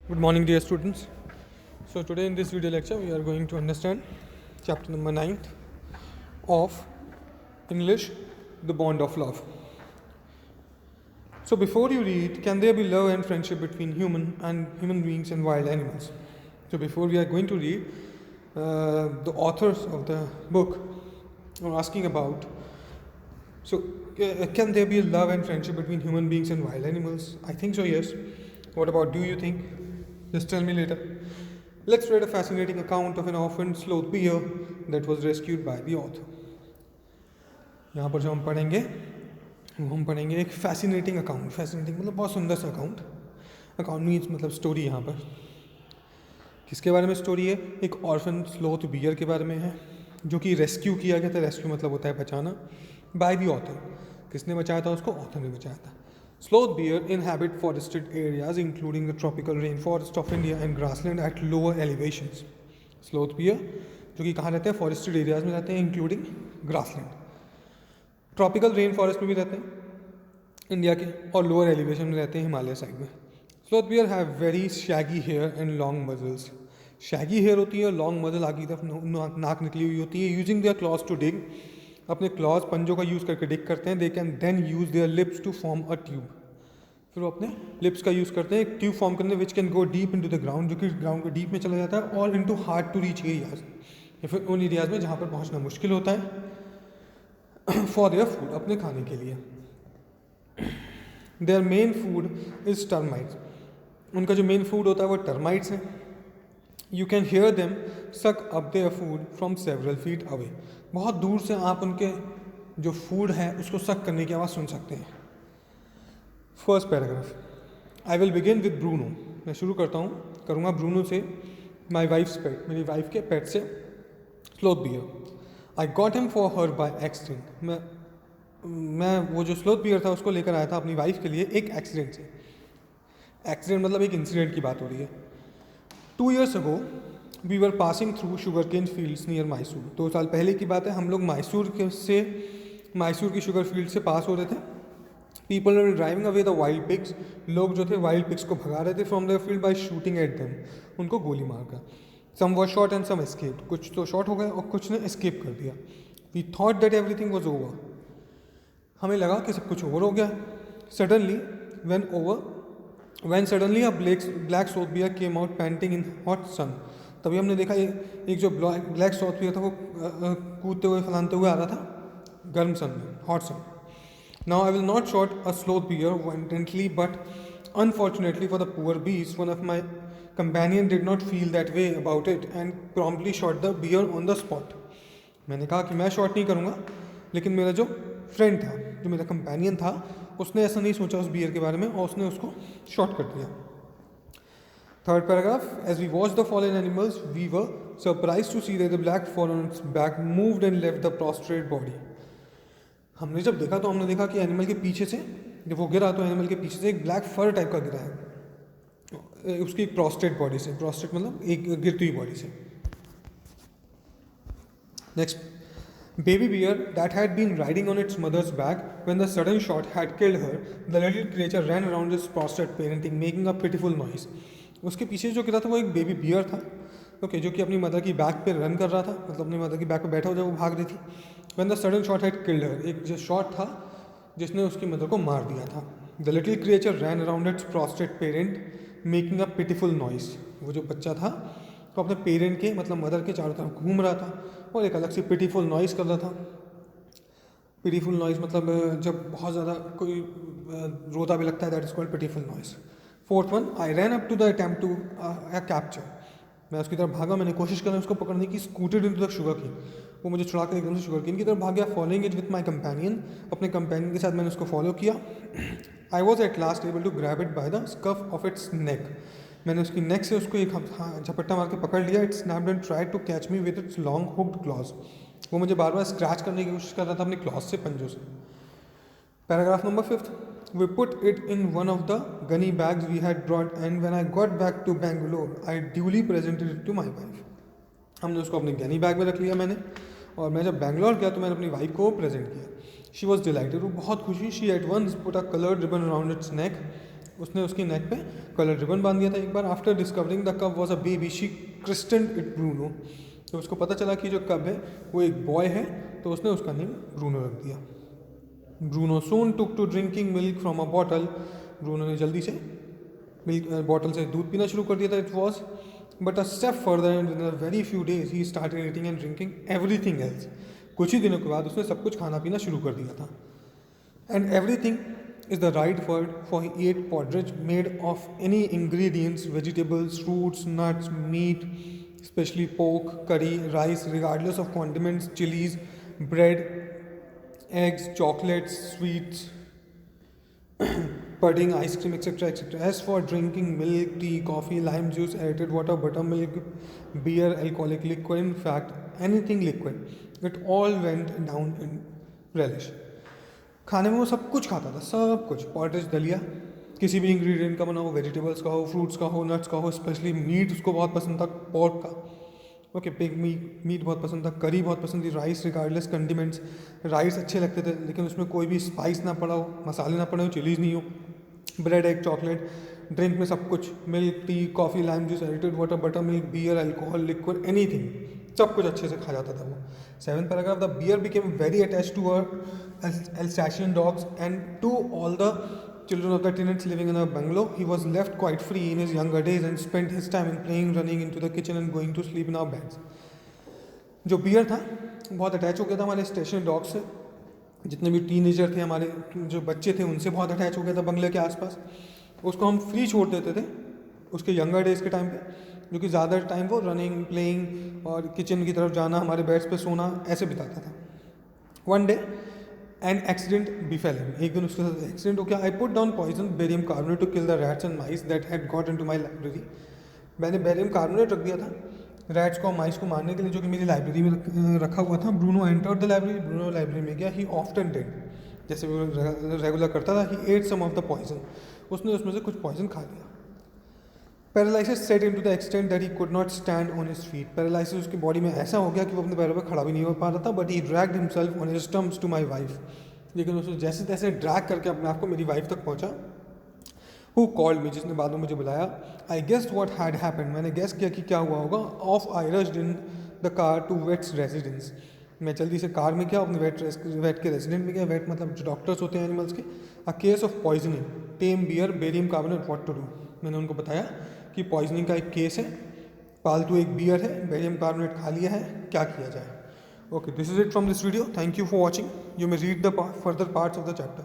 Good morning, dear students. So, today in this video lecture, we are going to understand chapter number 9 of English, The Bond of Love. So, before you read, can there be love and friendship between human beings and wild animals? So, before we are going to read, the authors of the book are asking about. So, can there be love and friendship between human beings and wild animals? I think so, yes. What about do you think? Just tell me later. Let's read a fascinating account of an orphaned sloth bear that was rescued by the author. यहाँ पर जो हम पढ़ेंगे वो हम पढ़ेंगे एक fascinating account. Fascinating मतलब बहुत सुंदर सा अकाउंट. अकाउंट मीन्स मतलब स्टोरी. यहाँ पर किसके बारे में स्टोरी है? एक ऑर्फन स्लोथ बियर के बारे में है जो कि रेस्क्यू किया गया था. रेस्क्यू मतलब होता है बचाना. By the author. किसने बचाया था उसको? ऑथर ने बचाया था. Sloth bear inhabit forested areas including the tropical rainforest of India and grassland at lower elevations. Sloth bear जो कि कहाँ रहते हैं? फॉरेस्टेड एरियाज में रहते हैं including grassland. Tropical rain forest में भी रहते हैं इंडिया के, और लोअर एलिवेशन में रहते हैं हिमालय साइड में. Sloth bear have very shaggy hair and long muzzles. Shaggy hair होती है और लॉन्ग मजल आगे की तरफ नाक निकली हुई होती है. Using their claws to dig. अपने क्लॉज पंजों का यूज़ करके डिग करते हैं. They can then use their lips to form a tube. फिर वो अपने लिप्स का यूज़ करते हैं एक ट्यूब फॉर्म करने which can go deep into the ground, जो कि ग्राउंड के डीप में चला जाता है, और into hard to reach areas, या फिर उन एरियाज में जहाँ पर पहुँचना मुश्किल होता है फॉर देयर फूड, अपने खाने के लिए. Their main food is termites. उनका जो मेन फूड होता है वो टर्माइट्स है. You can hear them suck up their food from several feet away. बहुत दूर से आप उनके जो फूड है उसको सक करने की आवाज़ सुन सकते हैं. First paragraph. I will begin with Bruno. मैं शुरू करूँगा ब्रूनो से. माई वाइफ्स पेट, मेरी वाइफ के पेट से, sloth beer. I got him for her by accident. मैं वो जो स्लोथ बियर था उसको लेकर आया था अपनी वाइफ के लिए एक एक्सीडेंट से. एक्सीडेंट मतलब एक इंसिडेंट की बात हो रही है. 2 years ago we were passing through sugar cane fields near Mysore. 2 साल पहले की बात है. हम लोग मैसूर की शुगर फील्ड से पास हो रहे थे. People were driving away the wild pigs. लोग जो थे वाइल्ड पिग्स को भगा रहे थे from the field by shooting at them. उनको गोली मारकर. Some were shot and some escaped. कुछ तो शॉट हो गए और कुछ ने एस्केप कर दिया. We thought that everything was over. हमें लगा कि सब कुछ ओवर हो गया. Suddenly when suddenly a black sloth bear came out panting in hot sun. तभी हमने देखा एक जो ब्लैक sloth bear था वो कूदते हुए फलानते हुए आ रहा था गर्म सन में, hot sun. Now I will not shot a sloth bear violently, but unfortunately for the poor beast, one of my companion did not feel that way about it and promptly shot the bear on the spot. मैंने कहा कि मैं shot नहीं करूँगा, लेकिन मेरा जो friend था, जो मेरा कंपेनियन था, उसने ऐसा नहीं सोचा उस बियर के बारे में और उसने उसको शॉट कर दिया. Third paragraph. As we watch the fallen animals we were surprise to see that the black fur on its back moved and left the prostrate body. हमने जब देखा तो हमने देखा कि एनिमल के पीछे से जब वो गिरा तो एनिमल के पीछे से एक ब्लैक फर टाइप का गिरा है उसकी एक प्रोस्ट्रेट बॉडी से. प्रोस्ट्रेट मतलब एक गिरती हुई बॉडी से. Next. Baby bear that had been riding on its mother's back when the sudden shot had killed her, the little creature ran around its prostrate parenting, making a pitiful noise. उसके पीछे जो गिरा था वो एक baby beer था, okay, जो कि अपनी मदर की बैक पे रन कर रहा था, मतलब अपनी मदर की बैक पे बैठा हो जब वो भाग रही थी. When the sudden shot had killed her, एक जो शॉट था जिसने उसकी मदर को मार दिया था. The little creature ran around its prostrate parent, making a pitiful noise. वो जो बच्चा था तो अपने पेरेंट के मतलब मदर के चारों तरफ घूम रहा था और एक अलग से पिटीफुल नॉइज़ कर रहा था. पिटीफुल नॉइज़ मतलब जब बहुत ज़्यादा कोई रोता भी लगता है, that is called pitiful noise. Fourth one. I ran up to the attempt to capture. मैं उसकी तरफ भागा, मैंने कोशिश करी उसको पकड़ने की. स्कूटेड इनटू द शुगर केन. वो मुझे छुड़ा कर एकदम से शुगर केन की तरफ भाग गया. Following it with my companion. अपने कंपेनियन के साथ मैंने उसको फॉलो किया. I was at last able to grab it by the scruff of its neck. मैंने उसकी नेक से उसको एक झपट्टा मार के पकड़ लिया. It snapped and try to catch me with its long hooked claws. वो मुझे बार बार स्क्रैच करने की कोशिश कर रहा था अपने क्लॉज से, पंजों से. Paragraph number 5. We put it in one of the gunny bags we had brought and when I got back to Bangalore I duly presented it to my wife. हमने उसको अपने गनी बैग में रख लिया मैंने, और मैं जब बेंगलोर गया तो मैंने अपनी वाइफ को प्रेजेंट किया. She was delighted. वो बहुत खुशी. She at once put a coloured ribbon around its neck उसने उसकी नेक पे कलर रिबन बांध दिया था एक बार. After discovering the cub was a baby she christened it Bruno. तो उसको पता चला कि जो कब है वो एक बॉय है, तो उसने उसका नेम ब्रूनो रख दिया. Bruno soon took to drinking milk from a bottle. Bruno ने जल्दी से मिल्क बॉटल से दूध पीना शुरू कर दिया था. It was but a step further and in a very few days he started eating and drinking everything else. कुछ ही दिनों के बाद उसने सब कुछ खाना पीना शुरू कर दिया था. And everything is the right word, for he ate porridge made of any ingredients, vegetables, fruits, nuts, meat, especially pork, curry, rice, regardless of condiments, chilies, bread, eggs, chocolates, sweets, pudding, ice cream, etc. etc. As for drinking milk, tea, coffee, lime juice, aerated water, buttermilk, beer, alcoholic liquid, in fact, anything liquid, it all went down in relish. खाने में वो सब कुछ खाता था, सब कुछ. पॉटेज दलिया किसी भी इंग्रेडिएंट का बना हो, वेजिटेबल्स का हो, फ्रूट्स का हो, नट्स का हो, स्पेशली मीट उसको बहुत पसंद था, पोर्क का. ओके, पिग मीट बहुत पसंद था, करी बहुत पसंद थी, राइस रिगार्डलेस कंडिमेंट्स, राइस अच्छे लगते थे लेकिन उसमें कोई भी स्पाइस ना पड़ा हो, मसाले ना पड़े हो, चिलीज़ नहीं हो. ब्रेड, एग, चॉकलेट, ड्रिंक में सब कुछ, milk, tea, coffee, lime juice, aerated water, butter milk, beer, alcohol, liquid, anything, सब कुछ अच्छे से खा जाता था वो. 7th paragraph, the bear became very attached to her Alsatian dogs and to all the children of the tenants living in a bungalow. He was left quite free in his younger days and spent his time in playing, running into the kitchen and going to sleep in our beds. जो beer था बहुत attach हो गया था हमारे station dog से. जितने भी टीनेजर थे हमारे, जो बच्चे थे, उनसे बहुत अटैच हो गया था बंगले के आसपास. उसको हम फ्री छोड़ देते थे उसके यंगर डेज के टाइम पे, जो कि ज़्यादा टाइम वो रनिंग, प्लेइंग और किचन की तरफ जाना, हमारे बेड्स पे सोना, ऐसे बिताता था. One day an accident befell him. एक दिन उसके साथ एक्सीडेंट हो गया. I put down poison barium carbonate to kill the rats and mice that had got into my library. मैंने बेरियम कार्बोनेट रख दिया था रैट्स को, माइस को मारने के लिए, जो कि मेरी लाइब्रेरी में रखा हुआ था. Bruno entered the library. Bruno library में गया. ही ऑफ्टन डिड, जैसे वो रेगुलर करता था. He ate some of the poison. उसने उसमें से कुछ पॉइजन खा लिया. Paralysis set in to the extent that he could not stand on his feet. Paralysis उसकी बॉडी में ऐसा हो गया कि वो अपने पैरों पर खड़ा भी नहीं हो पा रहा था. But he dragged himself on his stumps to my wife. लेकिन उसने जैसे तैसे ड्रैग करके अपने आप को मेरी वाइफ तक पहुंचा. हु कॉल्ड मी, जिसने बाद में मुझे बुलाया. I guessed what had happened. मैंने गेस किया कि क्या हुआ होगा. Off I rushed in the car to vet's residence. मैं जल्दी से कार में गया, अपने वेट के रेजिडेंट में गया. वेट मतलब जो डॉक्टर्स होते हैं एनिमल्स के. A case of poisoning, tame bear, barium carbonate, what to do. मैंने उनको बताया कि पॉइजनिंग का एक केस है, पालतू एक बियर है, बेरियम कार्बोनेट खा लिया है, क्या किया जाए. Okay, this is it from this video. Thank you for watching. You may read the further parts of the chapter.